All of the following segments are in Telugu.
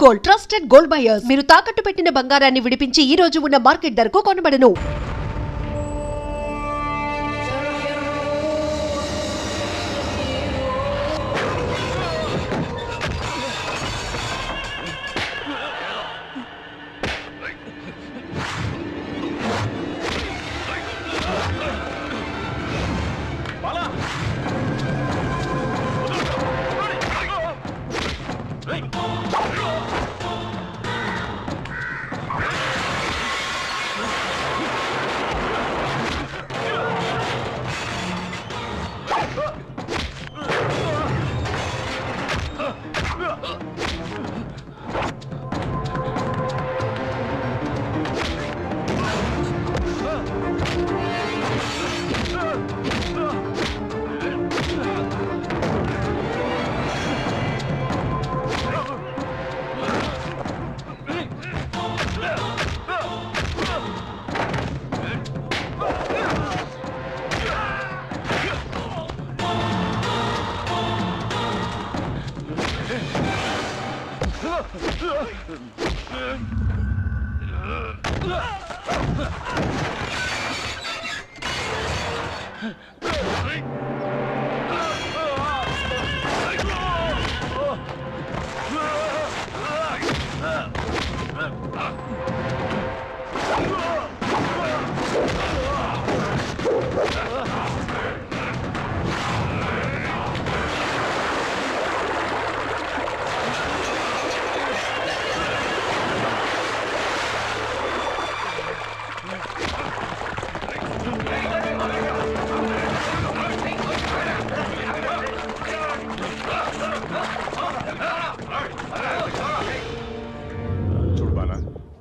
Gold, trusted gold buyers. మీరు తాకట్టు పెట్టిన బంగారాన్ని విడిపించి ఈ రోజు ఉన్న మార్కెట్ ధరకు కొనబడను.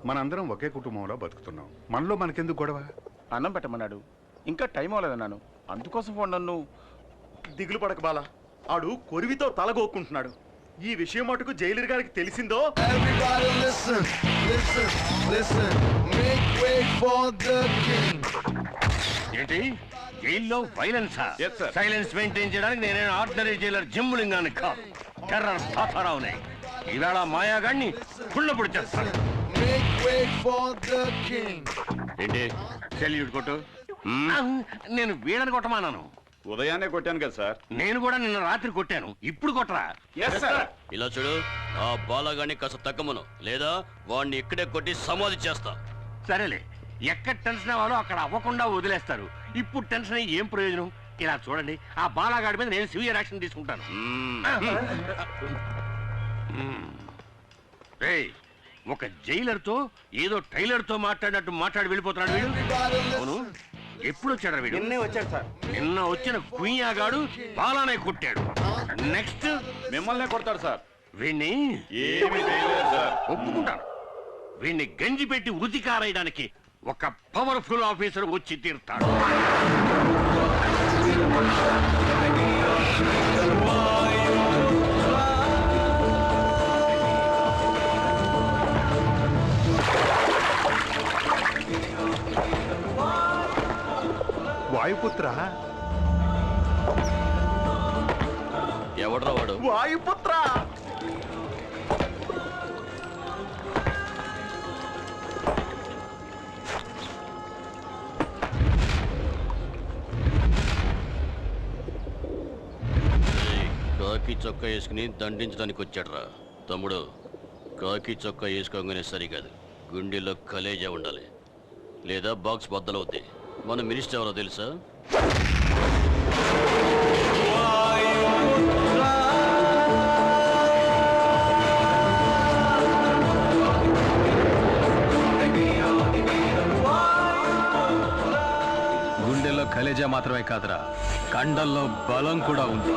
మనందరం ఒకే కుటుంబంలో బతుకుతున్నాం. మనలో మనకెందుకు గొడవ? అన్నం పెట్టమన్నాడు, ఇంకా టైం అవ్వలేదన్నాను, అందుకోసం ఫోన్. నన్ను దిగులు పడక బాల, ఆడు కొరివితో తలగోక్కుంటున్నాడు. ఈ విషయం మటుకు జైలర్ గారికి తెలిసిందో ఏంటి జైల్లో వైలెన్సా? సైలెన్స్ మెయింటైన్ చేయడానికి నేనే ఆర్డినరీ జైలర్ జిమ్ములింగాన్ని కాదు, టెర్రర్ తాతారావునే. ఈవేళ మాయాగాడిని కుళ్ళపొడి చేస్తాను. ఏంటి సెల్యూట్ కొట్టు? నేను వీడని కొట్టమానాను. ఉదయాన్నే కొట్టాను కదా సార్. నేను కూడా నిన్న రాత్రి కొట్టాను, ఇప్పుడు కొట్టరా? ఇలా చూడు, ఆ బాలగాన్ని కాస్త తగ్గమను, లేదా వాడిని ఇక్కడే కొట్టి సమాధి చేస్తా. సరేలే, ఎక్కడ టెన్షన్ అవ్వాలో అక్కడ అవ్వకుండా వదిలేస్తారు. ఇప్పుడు టెన్షన్ అయ్యి ఏం ప్రయోజనం? ఇలా చూడండి, ఆ బాలగాడి మీద నేను సివియర్ యాక్షన్ తీసుకుంటాను. ఒక జైలర్ తో ఏదో టైలర్ తో మాట్లాడినట్టు మాట్లాడి వెళ్ళిపోతున్నాడు వీడు. అవును, ఎప్పుడు వచ్చాడు వీడు? నిన్నే వచ్చాడు సార్. నిన్న వచ్చిన కుయ్యాగాడు బాలానే కొట్టాడు. నెక్స్ట్ మిమ్మల్నే కొడతాడు సార్. వీణ్ణి ఒప్పుకుంటాను. వీణ్ణి గంజి పెట్టి ఉతికారేయడానికి ఒక పవర్ఫుల్ ఆఫీసర్ వచ్చి తీరుతాడు. వాయుపుత్ర? ఎవడ్రా వాడు? వాయుపుత్ర కాకి చొక్కా వేసుకుని దండించడానికి వచ్చాడ్రా. తమ్ముడు, కాకి చొక్కా వేసుకోగానే సరికాదు, గుండెలో కలేజా ఉండాలి, లేదా బాక్స్ బద్దలవుద్ది. మన మినిస్టర్ ఎవరో తెలుసా? గుండెల్లో కలేజా మాత్రమే కాదురా, కండల్లో బలం కూడా ఉంది.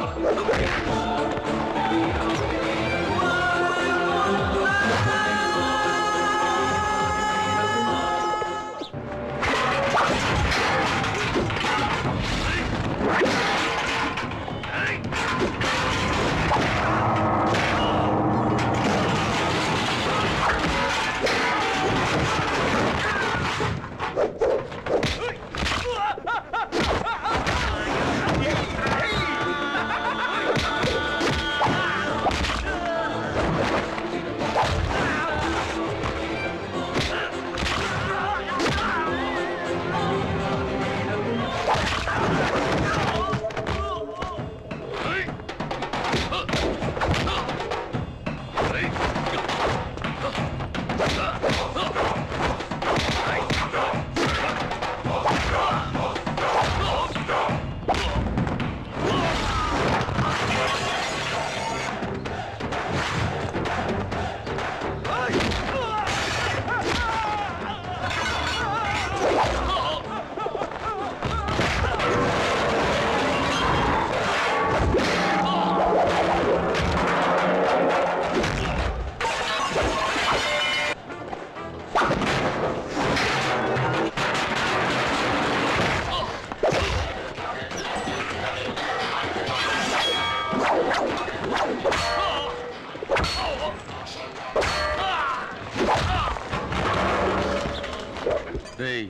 రేయ్,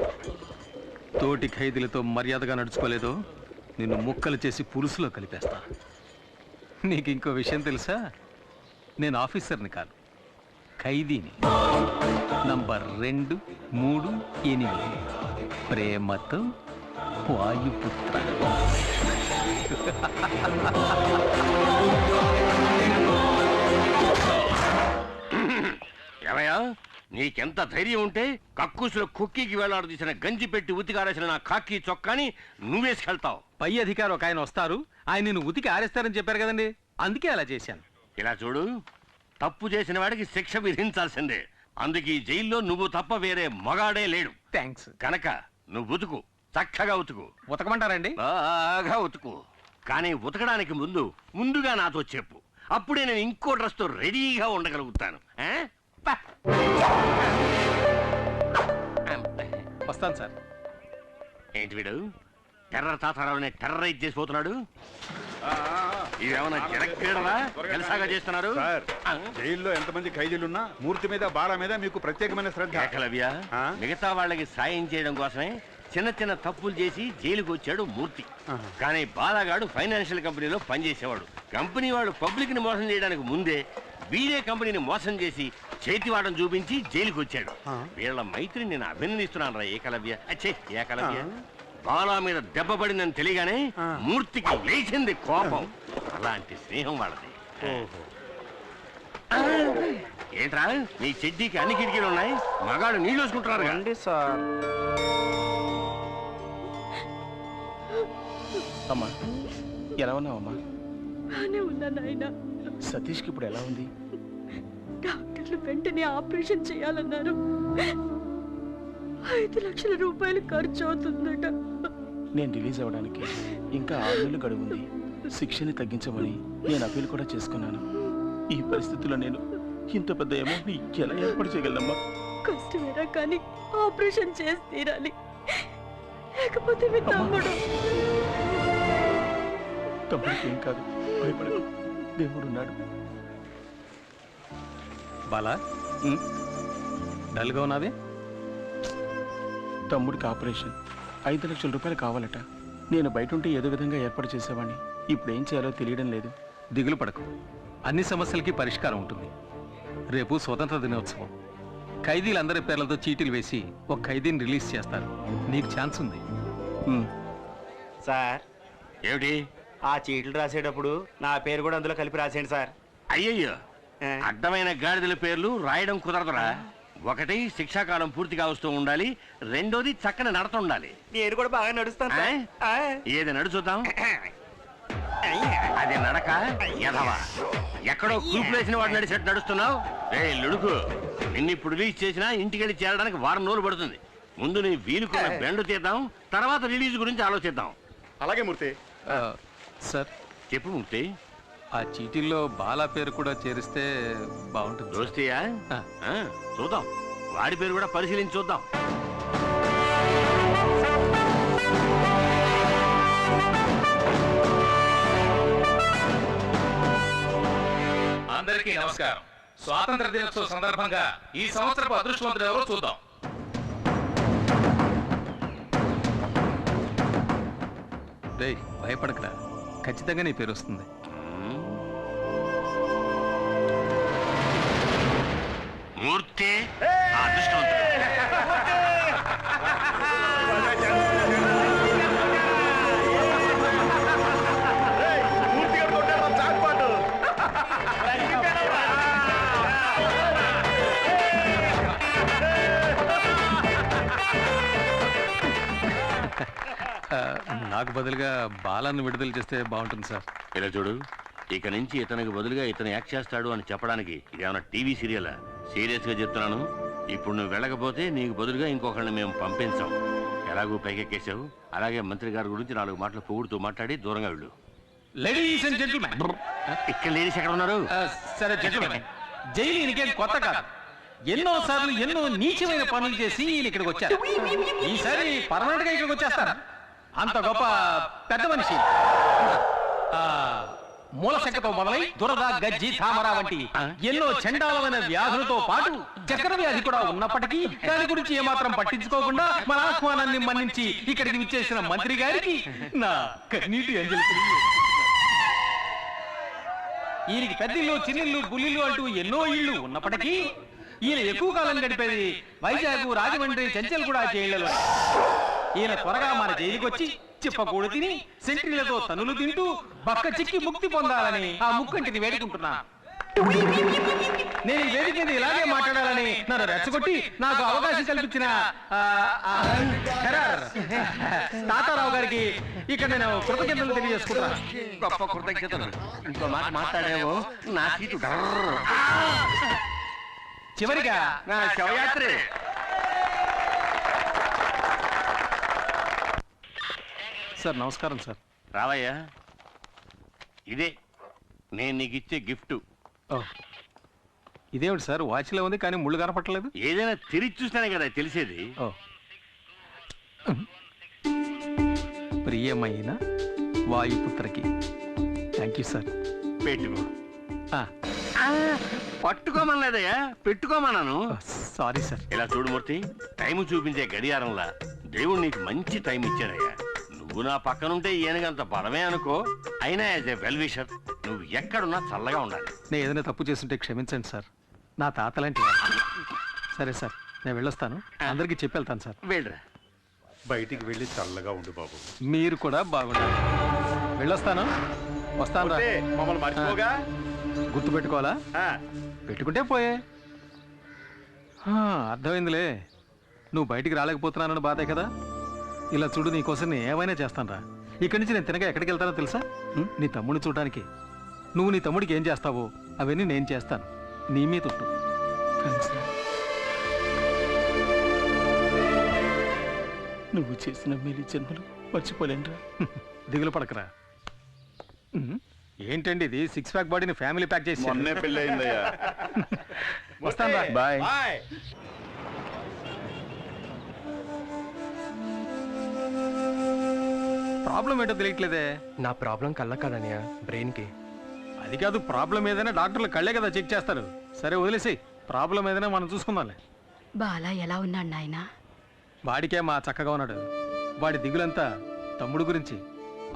తోటి ఖైదీలతో మర్యాదగా నడుచుకోలేదో నిన్ను ముక్కలు చేసి పులుసులో కలిపేస్తా. నీకు ఇంకో విషయం తెలుసా? నేను ఆఫీసర్ని కాదు, ఖైదీని. నంబర్ 2, 3, 8. ప్రేమతో వాయుపుత్ర. ఏమయ్యా, నీకెంత ధైర్యం ఉంటే కక్కుసులో కుక్కీకి వేలాడదీసిన గంజి పెట్టి ఉతికారేసిన నా కాకి చొక్కాని నువ్వేసుకెళ్తావు? పై అధికారి ఒక ఆయన వస్తారు, ఆయన నిన్ను ఉతికి ఆరేస్తారని చెప్పారు కదండి, అందుకే అలా చేశాను. ఇలా చూడు, తప్పు చేసిన వాడికి శిక్ష విధించాల్సిందే. అందుకే ఈ జైల్లో నువ్వు తప్ప వేరే మగాడే లేడు. థ్యాంక్స్. కనుక నువ్వు ఉతుకు, చక్కగా ఉతుకు. ఉతకమంటారండి? బాగా ఉతుకు. కానీ ఉతకడానికి ముందుగా నాతో చెప్పు, అప్పుడే నేను ఇంకో డ్రెస్తో రెడీగా ఉండగలుగుతాను. ఆ? పా. వస్తాను సార్. ఏంటి వీడు టెర్రర్ తాతారావుని టెర్రరైజ్ చేసిపోతున్నాడు? ఇదేమన్నా జనక్రీడలా జలసాగా చేస్తున్నారు? సార్, జైల్లో ఎంతమంది ఖైదీలున్నా మూర్తి మీద బాల మీద మీకు ప్రత్యేకమైన శ్రద్ధ. ఏకలవ్య, మిగతా వాళ్ళకి సాయం చేయడం కోసమే చిన్న చిన్న తప్పులు చేసి జైలుకు వచ్చాడు మూర్తి. కానీ బాలగాడు ఫైనాన్షియల్ కంపెనీలో పనిచేసేవాడు. కంపెనీ వాడు పబ్లిక్ ని మోసం చేయడానికి ముందే వీడే కంపెనీని మోసం చేసి చేతివాడని చూపించి జైలుకు వచ్చాడు. వీళ్ళ మైత్రిని నేను అభినందిస్తున్నాను రా ఏకలవ్య. అచ్చే ఏకలవ్య, బాలా మీద దెబ్బ పడిందని తెలియగానే మూర్తికి లేచింది కోపం. అలాంటి స్నేహం వాళ్ళది. ఏంట్రా, నీ చెడ్డీకి అన్ని కిటికీలు ఉన్నాయి, మగాడు నీళ్ళు వేసుకుంటున్నారు రండి సార్. అమ్మా, ఎలా ఉన్నావమ్మా? బానే ఉన్నా నాయన. సతీష్కి ఇప్పుడు ఎలా ఉంది? డాక్టర్లు వెంటనే ఆపరేషన్ చేయాలన్నారు. 5 లక్షల రూపాయలు ఖర్చు అవుతుందట. నేను రిలీజ్ అవ్వడానికి ఇంకా 6 నెలలు గడువు ఉంది. శిక్షని తగ్గించమని నేను అప్పీల్ కూడా చేసుకున్నాను. ఈ పరిస్థితుల్లో నేను ఇంత పెద్ద అమౌంట్ ఎలా ఏర్పాటు చేయగలమ్మా? కష్టమేరా కానీ ఆపరేషన్ చేసి తీరాలి, లేకపోతే మీ తమ్ముడు. తమ్ముడికి ఏం కాదు, భయపడకు, దేవుడున్నాడు. బాలా, డల్గా ఉన్నావే? తమ్ముడికి ఆపరేషన్ 5 లక్షల రూపాయలు కావాలట. నేను బయట ఉంటే ఏదో విధంగా ఏర్పాటు చేసేవాడిని. ఇప్పుడు ఏం చేయాలో తెలియడం లేదు. దిగులు పడకు, అన్ని సమస్యలకి పరిష్కారం ఉంటుంది. రేపు స్వతంత్ర దినోత్సవం. ఖైదీలందరి పేర్లతో చీటీలు వేసి ఒక ఖైదీని రిలీజ్ చేస్తారు. నీకు ఛాన్స్ ఉంది. సార్, ఏమిటి? ఆ చీట్లు రాసేటప్పుడు నా పేరు కూడా అందులో కలిపి రాసేయండి సార్. అయ్యయ్యో, అడ్డమైన గాడిదల పేర్లు రాయడం కుదరదురా. ఒకటి శిక్షాకాలం పూర్తిగా వస్తూ ఉండాలి, రెండోది చక్కని నడత ఉండాలి. నేను కూడా బాగా నడుస్తాను సార్. ఏది నడు చూద్దాం. అది నడక ఎదవా, ఎక్కడో కూపులేసిన వాడు నడిచేట్టు నడుస్తున్నావు. రే లుడుకు, నిన్ను ఇప్పుడు రిలీజ్ చేసినా ఇంటికెళ్ళి చేరడానికి 1 రోజులు పడుతుంది. ముందు నీ వీలుకున్న బెండు తీద్దాం, తర్వాత రిలీజ్ గురించి ఆలోచిద్దాం. అలాగే మూర్తి. సార్ చెప్పు మూర్తి. ఆ చీటీల్లో బాలా పేరు కూడా చేరిస్తే బాగుంటుంది. దోస్తీయా? చూద్దాం, వాడి పేరు కూడా పరిశీలించి చూద్దాం. అందరికీ నమస్కారం. స్వాతంత్ర దినోత్సవ సందర్భంగా ఈ సంవత్సరపు అదృష్టవంతుడు ఎవరో చూద్దాం. రేయ్, భయపడకరా, ఖచ్చితంగా నీ పేరు వస్తుంది. మూర్తి అదృష్టవంతుడు. నాకు బదులుగా బాలాన్ని విడుదల చేస్తే బాగుంటుంది సార్. ఇలా చూడు, ఇక నుంచి ఇతనికి బదులుగా ఇతను యాక్ట్ చేస్తాడు అని చెప్పడానికి ఇదేమన్నా టీవీ సీరియలా? సీరియస్గా చెప్తున్నాను. ఇప్పుడు నువ్వు వెళ్ళకపోతే నీకు బదులుగా ఇంకొకరిని మేము పంపించాం. ఎలాగూ పైకెక్కేసావు, అలాగే మంత్రి గారి గురించి 4 మాటలు పొగుడుతూ మాట్లాడి దూరంగా వెళ్ళు. Ladies and gentlemen. ఇక్కడ లేడీస్ ఎక్కడ ఉన్నారు? సరే జెంటిల్మెన్, జైలు ఈయనకేం కొత్త కాదు. ఎన్నో సార్లు ఎన్నో నీచమైన పనులు చేసి ఈయన ఇక్కడికి వచ్చారు. ఈసారి పర్మనెంట్ గా ఇక్కడికి వచ్చేస్తారా? అంత గొప్ప పెద్ద మనిషి. మూలశంకతో మొదలై దురద, గజ్జి, తామర వంటి ఎన్నో చండాలమైన వ్యాధులతో పాటు చక్కెర వ్యాధి కూడా ఉన్నప్పటికీ దాని గురించి ఏమాత్రం పట్టించుకోకుండా మన ఆహ్వానాన్ని మన్నించి ఇక్కడికి విచ్చేసిన మంత్రి గారికి నా కన్నీటి అంజలి. ఈయనకి పెద్దిల్లు, చిన్నిల్లు, బుల్లిల్లు అంటూ ఎన్నో ఇళ్ళు ఉన్నప్పటికీ ఈయన ఎక్కువ కాలం గడిపేది వైజాగ్, రాజమండ్రి, చెంచల్ కూడా జైళ్లలో. ఈయన త్వరగా మన జైలుకి వచ్చి చిప్పకూడు తిని సెంట్రీలతో తనులు తింటూ బక్క చిక్కి ముక్తి పొందాలని ఆ ముక్కంటిని వేడుకుంటున్నా. నేను ఈ వేదిక మీద ఇలాగే మాట్లాడాలని నన్ను రెచ్చగొట్టి నాకు అవకాశం కల్పించిన తాతారావు గారికి ఇక్కడ నేను కృతజ్ఞతలు తెలియజేసుకుంటున్నా. గొప్ప కృతజ్ఞతలు. ఇంకో మాట మాట్లాడేమో నా సీటు చివరిగా నా శవయాత్రే. సార్ నమస్కారం సార్. రావయ్యా, ఇదే నేను నీకు ఇచ్చే గిఫ్ట్. ఇదేమిటి సార్, వాచ్లో ఉంది కానీ ముళ్ళు కనపట్టలేదు? ఏదైనా తిరిగి చూస్తేనే కదా తెలిసేది. ప్రియమైన వాయుపుత్రకి. Thank you sir. పెట్టుకో. పట్టుకోమనలేదయ్యా, పెట్టుకోమన్నాను. Sorry sir. ఇలా చూడు మూర్తి, టైం చూపించే గడియారంలా దేవుడు నీకు మంచి టైం ఇచ్చాడయ్యా. నువ్వు నా పక్కనుంటే ఈయనకంత బలమే అనుకో. అయినా యాజ్ ఏ వెల్ విషర్ నువ్వు ఎక్కడున్నా చల్లగా ఉండాలి. నేను ఏదైనా తప్పు చేస్తుంటే క్షమించండి సార్. నా తాతలాంటి వాడు. సరే సార్, నేను వెళ్ళొస్తాను. అందరికీ చెప్పి వెళ్తాను సార్. వెళ్ళరా. బయటికి వెళ్ళి చల్లగా ఉండు బాబు. మీరు కూడా బాగుండాలి. వెళ్ళొస్తాను. వస్తాను రా. మమ్మల్ని మర్చిపోగా. గుర్తు పెట్టుకోవాలా? పెట్టుకుంటే పోయే. అర్థమైందిలే. నువ్వు బయటికి రాలేకపోతున్నానని బాధే కదా. ఇలా చూడు, నీకోసం నేను ఏమైనా చేస్తాను రా. ఇక్కడి నుంచి నేను తినగా ఎక్కడికి వెళ్తానో తెలుసా? నీ తమ్ముడిని చూడడానికి. నువ్వు నీ తమ్ముడికి ఏం చేస్తావో అవన్నీ నేను చేస్తాను. నీ మీద ఉంటు. నువ్వు చేసిన మేలు జన్మలు మర్చిపోలేనురా. దిగులు పడకరా. ఏంటండి ఇది, 6 ప్యాక్ బాడీని ఫ్యామిలీ ప్యాక్ చేసి మొన్నే పెళ్ళి అయిందయ్యా. వస్తాను రా. బాయ్. ప్రాబ్లం ఏంటో తెలియట్లేదే. నా ప్రాబ్లం కళ్ళ కాదనియా, బ్రెయిన్కి. అది కాదు, ప్రాబ్లం ఏదైనా డాక్టర్లు కళ్ళే కదా చెక్ చేస్తారు. సరే వదిలేసి, ప్రాబ్లం ఏదైనా మనం చూసుకుందాంలే. బాలా ఎలా ఉన్నాడు నాయనా? వాడికే మా చక్కగా ఉన్నాడు. వాడి దిగులంతా తమ్ముడు గురించి.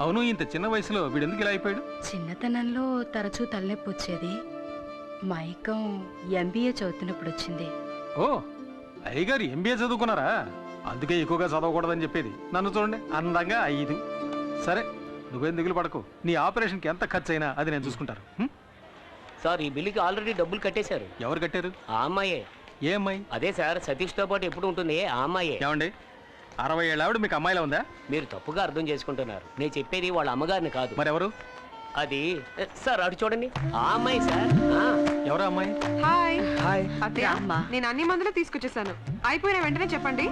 అవును, ఇంత చిన్న వయసులో వీడెందుకు ఇలా అయిపోయాడు? చిన్నతనంలో తరచూ తలనొప్పి వచ్చేది. మైకం ఎంబీఏ చదువుతున్నప్పుడు వచ్చింది. ఓ, అయ్యగారు ఎంబీఏ చదువుకున్నారా? అందుకే ఎక్కువగా చదవకూడదని చెప్పేది. నన్ను చూడండి, అందంగా 5. సరే, నువ్వేం దిగులు పడకు. నీ ఆపరేషన్కి ఎంత ఖర్చు అయినా అది నేను చూసుకుంటాను. సార్, ఈ బిల్లుకి ఆల్రెడీ డబ్బులు కట్టేశారు. ఎవరు కట్టారు? ఆ అమ్మాయే. ఏ అమ్మాయి? అదే సార్, సతీష్తో పాటు ఎప్పుడు ఉంటుంది ఆ అమ్మాయే. ఏమండి, 60 ఏళ్ళ ఆవిడ మీకు అమ్మాయిలా ఉందా? మీరు తప్పుగా అర్థం చేసుకుంటున్నారు. నేను చెప్పేది వాళ్ళ అమ్మగారిని కాదు. మరెవరు? అది సార్, అటు చూడండి, ఆ అమ్మాయి సార్. ఎవరా అమ్మాయి? హాయ్. హాయ్. అత్తయ్య, నేను అన్ని మందులు తీసుకొచ్చేసాను. అయిపోయిన వెంటనే చెప్పండి.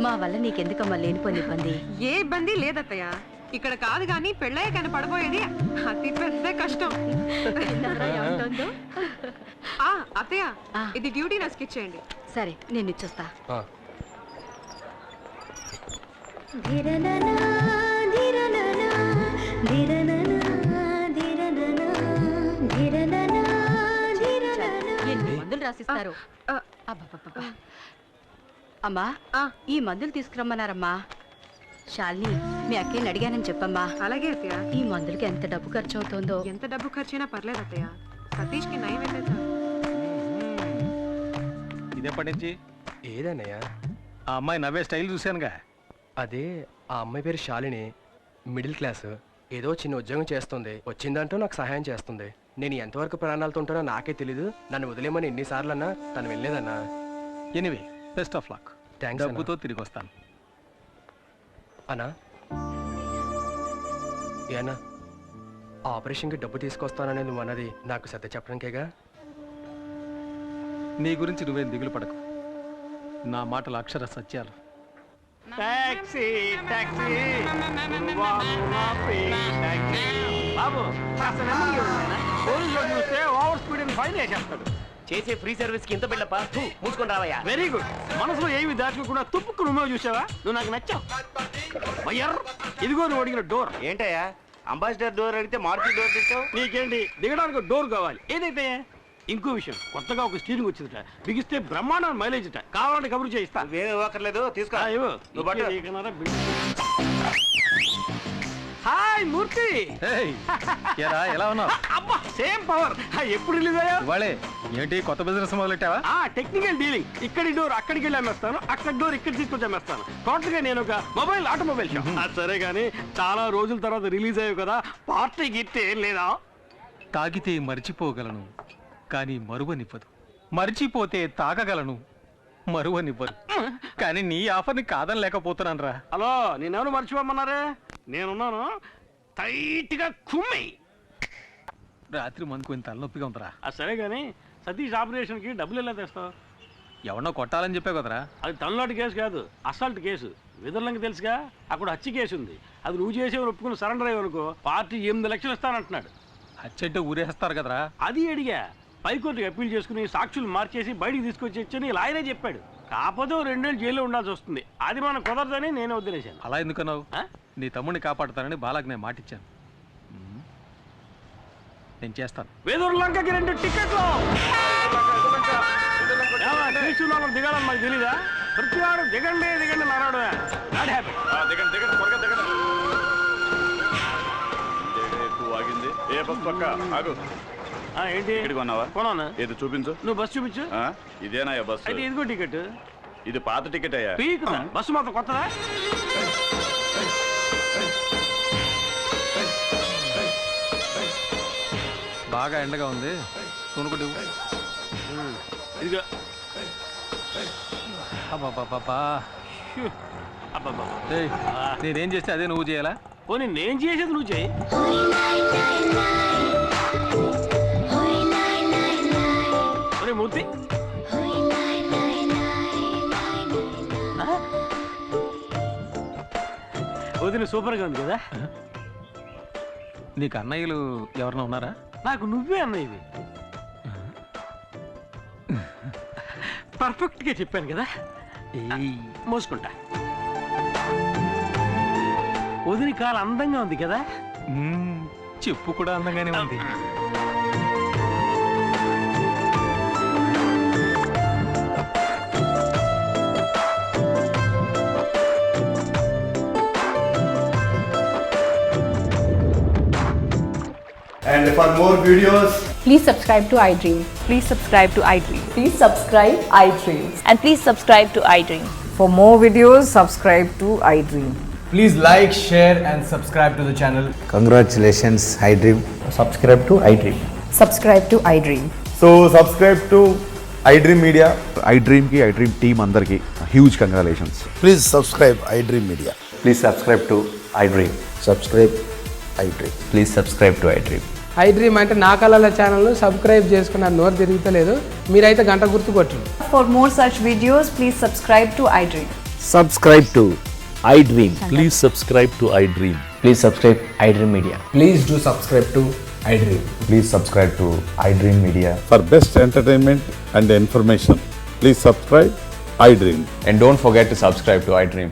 మా వల్ల నీకెందుకమ్మా లేనిపోని ఇబ్బంది? ఏ ఇబ్బంది లేదత్తయ్య. ఇక్కడ కాదు కానీ పెళ్ళయ్య కానీ పడబోయేది అతి పెద్ద కష్టం. అత్తయ్య, ఇది డ్యూటీ నర్స్కి ఇచ్చేయండి. సరే, నేను ఇచ్చొస్తా. ఎన్ని మందులు రాసిస్తారు? అమ్మా, ఈ మందులు తీసుకురమ్మన్నారమ్మా. శాలిని, మీ అక్కని అడిగానని చెప్పమ్మా. అలాగే అత్తయ్య. ఈ మందులకి ఎంత డబ్బు ఖర్చు అవుతుందో. ఎంత డబ్బు ఖర్చైనా పర్లేదు అత్తయ్య. సతీష్కి నయం అయితే. ఇదెప్పటి నుంచి? ఏదన్నయ్యా? ఆ అమ్మాయి నవ్వే స్టైల్ చూశానుగా. అదే, ఆ అమ్మాయి పేరు శాలిని. Middle class. ఏదో చిన్న ఉద్యోగం చేస్తుంది. వచ్చిందంటూ నాకు సహాయం చేస్తుంది. నేను ఎంతవరకు ప్రాణాలతో ఉంటానో నాకే తెలీదు. నన్ను వదిలేమని ఎన్నిసార్లు అన్నా తను వెళ్ళలేదన్నా. Anyway, best of luck. Thanks. డబ్బుతో తిరిగి వస్తాను. అన్నా, ఏనా ఆపరేషన్కి డబ్బు తీసుకొస్తాననేది నువ్వు అన్నది నాకు సత్య చెప్పడానికేగా? నీ గురించి నువ్వేం దిగులు పడకు. నా మాటలు అక్షర సత్యాలు. టాక్సీ టాక్సీ బాబు, పోలీసులు చూస్తే ఓవర్ స్పీడ్ అని ఫైన్ వేసేస్తాడు. చేసే ఫ్రీ సర్వీస్ కి ఇంత బిళ్ళప్ప, మూసుకొని రావయ్యా. Very good. మనసులో ఏమి దాచుకోకుండా తుప్పుకు నువ్వు చూసావా? నువ్వు నాకు నచ్చావు. ఇదిగో నువ్వు అడిగిన డోర్. ఏంటయ్యా అంబాసిడర్ డోర్ అడిగితే మారుతి డోర్ తెచ్చావు. నీకేంటి దిగడానికి డోర్ కావాలి. ఏదైతే ఇంకో విషయం, కొత్తగా ఒక స్టీరింగ్ వచ్చిందట, బిగిస్తే బ్రహ్మాండ మైలేజ్ అట. కావాలంటే కబురు చేయిస్తా. వేరే ఇవ్వక్కర్లేదు, తీసుకో. నువ్వు పట్టు. హాయ్ మూర్తి. ఎలా ఉన్నావు? అబ్బా సేమ్ పవర్. ఎప్పుడు రిలీజ్ అయ్యా? ఇవాళే. ఏంటి కొత్త బిజినెస్ మొదలెట్టావా? Technical dealing. ఇక్కడి డోర్ అక్కడికి వెళ్ళి అమ్మేస్తాను, అక్కడ డోర్ ఇక్కడ తీసుకొచ్చి అమ్మేస్తాను. టోటల్ గా నేను ఒక ఆటోమొబైల్ షాప్. సరే కానీ చాలా రోజుల తర్వాత రిలీజ్ అయ్యావు కదా, పార్టీ గిట్టే ఏం లేదా? తాగితే మర్చిపోగలను కానీ మరువనివ్వదు, మర్చిపోతే తాగగలను మరువనివ్వదు. కానీ నీ ఆఫర్ని కాదని లేకపోతున్నాను రా. హలో, నేనెవరు మర్చిపోమన్నారే? నేనున్నాను. టైట్ గా కుమ్మి. రాత్రి మనకు ఇంత తలనొప్పిగా ఉందిరా. సరే కానీ సతీష్ ఆపరేషన్ కి డబ్బులు ఎలా తెస్తావు? ఎవరినో కొట్టాలని చెప్పావు కదరా. అది తనలాంటి కేసు కాదు, అసాల్ట్ కేసు. విదర్లంకి తెలుసుగా, అక్కడ హత్య కేసు ఉంది. అది నువ్వు చేసేవారు ఒప్పుకుని సరెండర్ అయ్యనుకో పార్టీ 8 లక్షలు ఇస్తానంటున్నాడు. హత్యంటే ఊరేస్తారు కదరా. అది అడిగా. పైకోర్టుకి అప్పీల్ చేసుకుని సాక్షులు మార్చేసి బయటికి తీసుకొచ్చి లాయరే చెప్పాడు. కాకపోతే 2 ఏళ్ళు జైల్లో ఉండాల్సి వస్తుంది. అది మనం కుదరదని నేను వదిలేశాను. అలా ఎందుకన్నావు? నీ తమ్ముడిని కాపాడుతానని బాలాకి నేను మాటిచ్చాను. నేను చేస్తాను. వేదూరులంకకి 2 టికెట్లు. దిగాలని మాకు తెలీదా? ప్రతివాడు దిగండి దిగండి నారాడు. ఆగింది. ఏ బస్ పక్క ఆగు. ఏంటి కొన్నావా? కొన్నాను. ఏది చూపించు. నువ్వు బస్సు చూపించు. ఇదేనా బస్? అయితే ఇదిగో టికెట్. ఇది పాత టికెట్ అయ్యా. బస్సు మాత్రం కొత్తదా? బాగా ఎండగా ఉంది, కొనుక్కుంటు. ఇదిగో. నేనేం చేస్తే అదే నువ్వు చేయాలా? పోనీ నేను చేసేది నువ్వు చేయి. మూర్తి, వదిన సూపర్గా ఉంది కదా. నీకు అన్నయ్యలు ఎవరన్నా ఉన్నారా? నాకు నువ్వే అన్నయ్యవి. పర్ఫెక్ట్ గా చెప్పాను కదా. మోసుకుంటా. వదిన కాలు అందంగా ఉంది కదా. చెప్పు కూడా అందంగానే ఉంది. And for more videos, please subscribe to iDream. Please subscribe to iDream. Please subscribe iDream. And please subscribe to iDream. For more videos, subscribe to iDream. please like, share and subscribe to the channel. Congratulations, iDream. Subscribe to iDream. Subscribe to iDream. So subscribe to iDream Media. iDream ki iDream team andarki huge congratulations. Please subscribe iDream Media. Please subscribe to iDream. Subscribe iDream. Please subscribe to iDream. iDream అంటే నా కళల ఛానల్ను సబ్స్క్రైబ్ చేసుకున్న నోరు తిరుగుతలేదు. మీరైతే గంట గుర్తు కొట్టండి. For more such videos, please subscribe to iDream. Subscribe to iDream. Please subscribe to iDream. Please subscribe iDream Media. Please do subscribe to iDream. Please subscribe to iDream Media. For best entertainment and information, please subscribe iDream. And don't forget to subscribe to iDream.